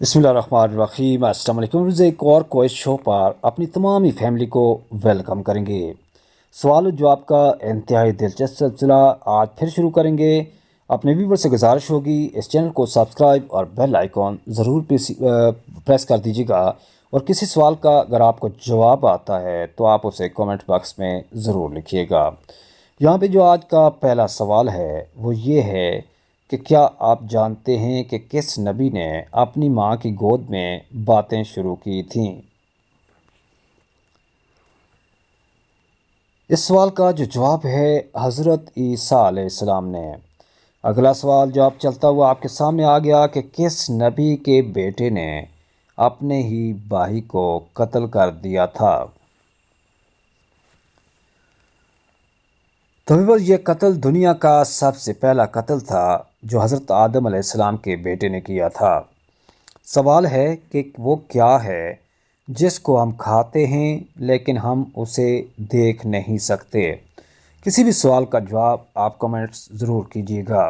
बिस्मिल्लाहिर्रहमानिर्रहीम। अस्सलाम वालेकुम। एक और क्विज शो पर अपनी तमाम ही फैमिली को वेलकम करेंगे। सवाल और जवाब का इंतहाई दिलचस्प सिलसिला आज फिर शुरू करेंगे। अपने व्यूवर से गुजारिश होगी इस चैनल को सब्सक्राइब और बेल आइकॉन ज़रूर प्रेस कर दीजिएगा। और किसी सवाल का अगर आपको जवाब आता है तो आप उसे कमेंट बॉक्स में ज़रूर लिखिएगा। यहाँ पे जो आज का पहला सवाल है वो ये है कि क्या आप जानते हैं कि किस नबी ने अपनी माँ की गोद में बातें शुरू की थीं? इस सवाल का जो जवाब है हज़रत ईसा अलैहिस्सलाम ने। अगला सवाल जवाब चलता हुआ आपके सामने आ गया कि किस नबी के बेटे ने अपने ही भाई को कत्ल कर दिया था? तो व्यूअर्स, ये कत्ल दुनिया का सबसे पहला कत्ल था जो हज़रत आदम अलैहिस्सलाम के बेटे ने किया था। सवाल है कि वो क्या है जिसको हम खाते हैं लेकिन हम उसे देख नहीं सकते। किसी भी सवाल का जवाब आप कमेंट्स ज़रूर कीजिएगा।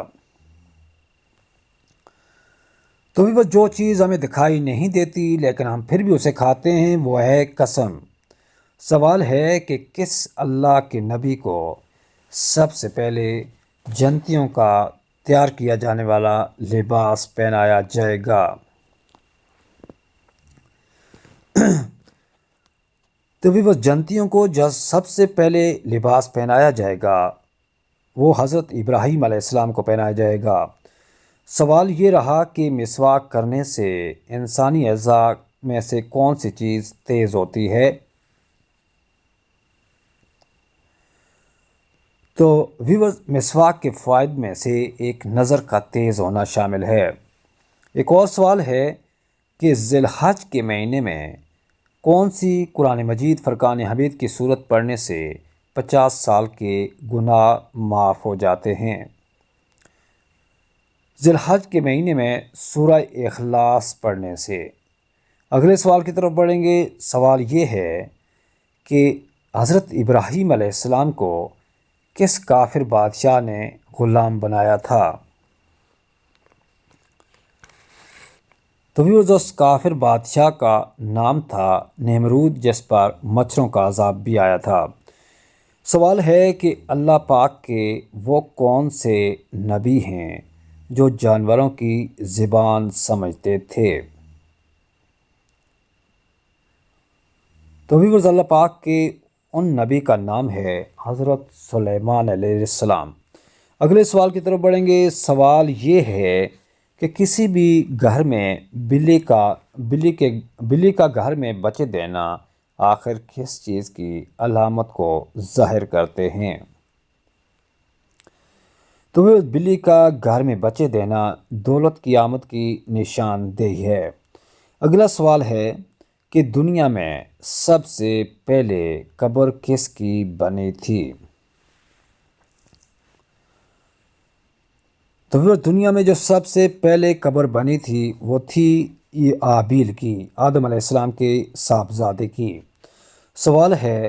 तो व्यूअर्स, जो चीज़ हमें दिखाई नहीं देती लेकिन हम फिर भी उसे खाते हैं वो है कसम। सवाल है कि किस अल्लाह के नबी को सबसे पहले जन्नतियों का तैयार किया जाने वाला लिबास पहनाया जाएगा? तो भी वो जन्नतियों को जो सबसे पहले लिबास पहनाया जाएगा वो हज़रत इब्राहीम अलैहिस्सलाम को पहनाया जाएगा। सवाल ये रहा कि मिसवाक करने से इंसानी अज़ा में से कौन सी चीज़ तेज़ होती है? तो व्यूअर्स, मिसवाक के फ़ायद में से एक नज़र का तेज़ होना शामिल है। एक और सवाल है कि ज़िलहज के महीने में कौन सी कुरान मजीद फ़ुरक़ान हमीद की सूरत पढ़ने से 50 साल के गुनाह माफ़ हो जाते हैं? ज़िलहज के महीने में सूरह इखलास पढ़ने से। अगले सवाल की तरफ बढ़ेंगे। सवाल ये है कि हज़रत इब्राहीम अलैहिस्सलाम को किस काफिर बादशाह ने ग़ुलाम बनाया था? तो व्यूअर्स, उस काफिर बादशाह का नाम था नमरूद, जिस पर मच्छरों का अज़ाब भी आया था। सवाल है कि अल्लाह पाक के वो कौन से नबी हैं जो जानवरों की ज़बान समझते थे? तो व्यूअर्स, अल्लाह पाक के उन नबी का नाम है हज़रत सुलेमान अलैहिस्सलाम। अगले सवाल की तरफ बढ़ेंगे। सवाल ये है कि किसी भी घर में बिल्ली का घर में बच्चे देना आखिर किस चीज़ की अलामत को ज़ाहिर करते हैं? तो वह बिल्ली का घर में बच्चे देना दौलत की आमद की निशानदेही है। अगला सवाल है कि दुनिया में सबसे पहले कब्र किसकी बनी थी? तो फिर दुनिया में जो सबसे पहले कब्र बनी थी वो थी आबील की, आदम अलैहिस्सलाम के साहबजादे की। सवाल है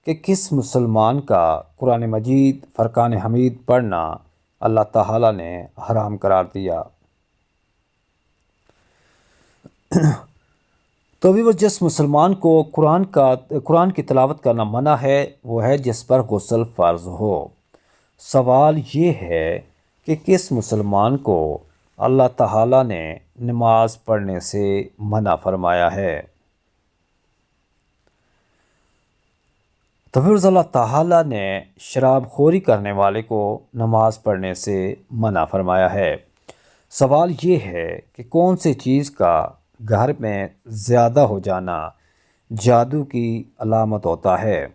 कि किस मुसलमान का कुरान मजीद फ़ुरक़ान हमीद पढ़ना अल्लाह ताला ने हराम करार दिया? तो भी वो जिस मुसलमान को कुरान की तिलावत करना मना है वो है जिस पर गुस्ल फ़र्ज हो। सवाल ये है कि किस मुसलमान को अल्लाह ताला ने नमाज पढ़ने से मना फरमाया है? तो फिर अल्लाह ताला ने शराब खोरी करने वाले को नमाज पढ़ने से मना फरमाया है। सवाल ये है कि कौन सी चीज़ का घर में ज़्यादा हो जाना जादू की अलामत होता है?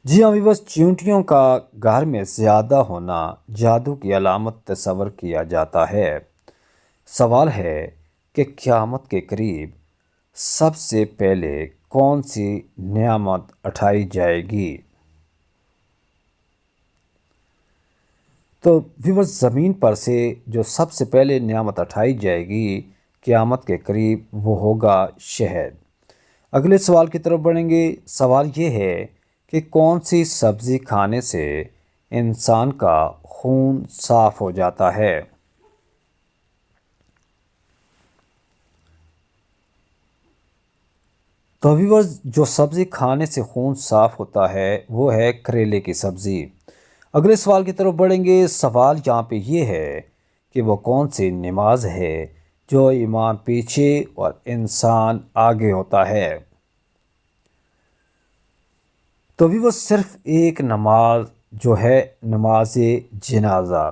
जी हाँ व्यूअर्स, चींटियों का घर में ज़्यादा होना जादू की अलामत तस्वर किया जाता है। सवाल है कि क़यामत के करीब सबसे पहले कौन सी नियामत उठाई जाएगी? तो व्यूअर्स, ज़मीन पर से जो सबसे पहले नियामत उठाई जाएगी क़यामत के करीब वो होगा शहद। अगले सवाल की तरफ बढ़ेंगे। सवाल ये है कि कौन सी सब्ज़ी खाने से इंसान का खून साफ़ हो जाता है? تو ویورز جو سبزی کھانے سے خون صاف ہوتا ہے وہ ہے کریلے کی سبزی۔ اگلے سوال کی طرف بڑھیں گے۔ سوال یہاں پہ یہ ہے کہ وہ کون سی نماز ہے جو امام پیچھے اور انسان آگے ہوتا ہے؟ تو ویورز صرف ایک نماز جو ہے نماز جنازہ۔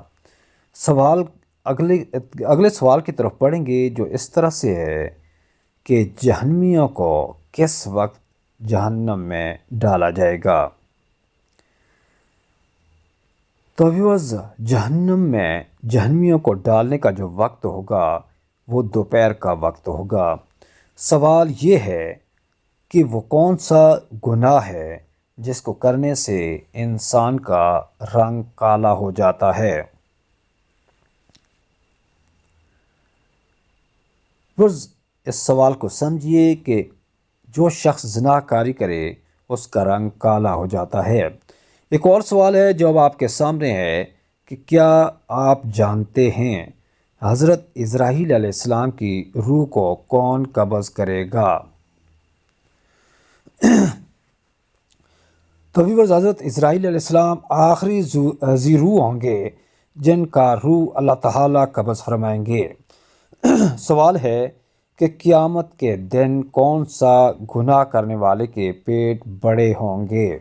سوال اگلے سوال کی طرف پڑھیں گے جو اس طرح سے ہے کہ جہنمیوں کو کس وقت جہنم میں ڈالا جائے گا؟ تو ویورز جہنم میں جہنمیوں کو ڈالنے کا جو وقت ہوگا وہ دوپہر کا وقت ہوگا۔ سوال یہ ہے کہ وہ کون سا گناہ ہے جس کو کرنے سے انسان کا رنگ کالا ہو جاتا ہے؟ ویورز اس سوال کو سمجھیے کہ جو شخص زنا کاری کرے اس کا رنگ کالا ہو جاتا ہے۔ ایک اور سوال ہے جو اب آپ کے سامنے ہے کہ کیا آپ جانتے ہیں حضرت اسرائیل علیہ السلام کی روح کو کون قبض کرے گا؟ تو ویورز حضرت اسرائیل علیہ السلام آخری ذی روح ہوں گے جن کا روح اللہ تعالیٰ قبض فرمائیں گے۔ سوال ہے کہ قیامت کے دن کون سا گناہ کرنے والے کے پیٹ بڑے ہوں گے؟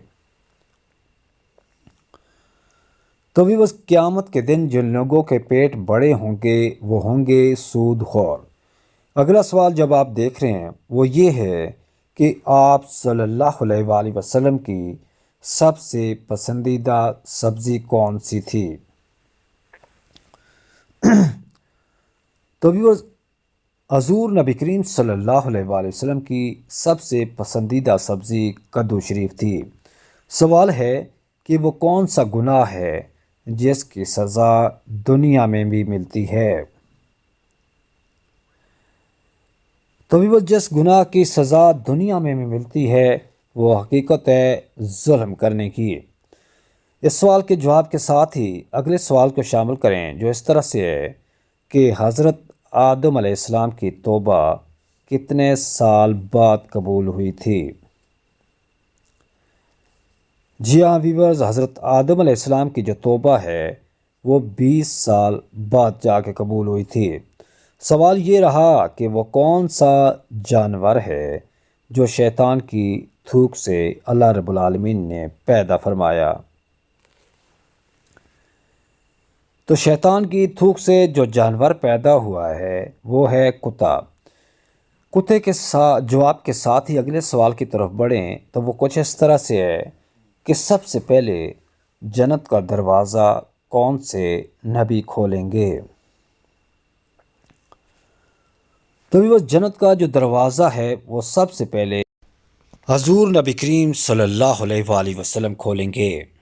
تو ویورز قیامت کے دن جن لوگوں کے پیٹ بڑے ہوں گے وہ ہوں گے سود خور۔ اگلا سوال جب آپ دیکھ رہے ہیں وہ یہ ہے کہ آپ صلی اللہ علیہ وآلہ وسلم کی سب سے پسندیدہ سبزی کون سی تھی؟ تو ویورز حضور نبی کریم صلی اللہ علیہ وآلہ وسلم کی سب سے پسندیدہ سبزی کدو شریف تھی۔ سوال ہے کہ وہ کون سا گناہ ہے جس کی سزا دنیا میں بھی ملتی ہے؟ تو ویورز جس گناہ کی سزا دنیا میں بھی ملتی ہے وہ حقیقت ہے ظلم کرنے کی۔ اس سوال کے جواب کے ساتھ ہی اگلے سوال کو شامل کریں جو اس طرح سے ہے کہ حضرت آدم علیہ السلام کی توبہ کتنے سال بعد قبول ہوئی تھی؟ جی ہاں ویورز حضرت آدم علیہ السلام کی جو توبہ ہے وہ 20 سال بعد جا کے قبول ہوئی تھی۔ سوال یہ رہا کہ وہ کون سا جانور ہے جو شیطان کی تھوک سے اللہ رب العالمین نے پیدا فرمایا؟ تو شیطان کی تھوک سے جو جانور پیدا ہوا ہے وہ ہے کتا۔ کتے کے جواب کے ساتھ ہی اگلے سوال کی طرف بڑھیں تو وہ کچھ اس طرح سے ہے کہ سب سے پہلے جنت کا دروازہ کون سے نبی کھولیں گے؟ تو وہ جنت کا جو دروازہ ہے وہ سب سے پہلے حضور نبی کریم صلی اللہ علیہ وآلہ وسلم کھولیں گے۔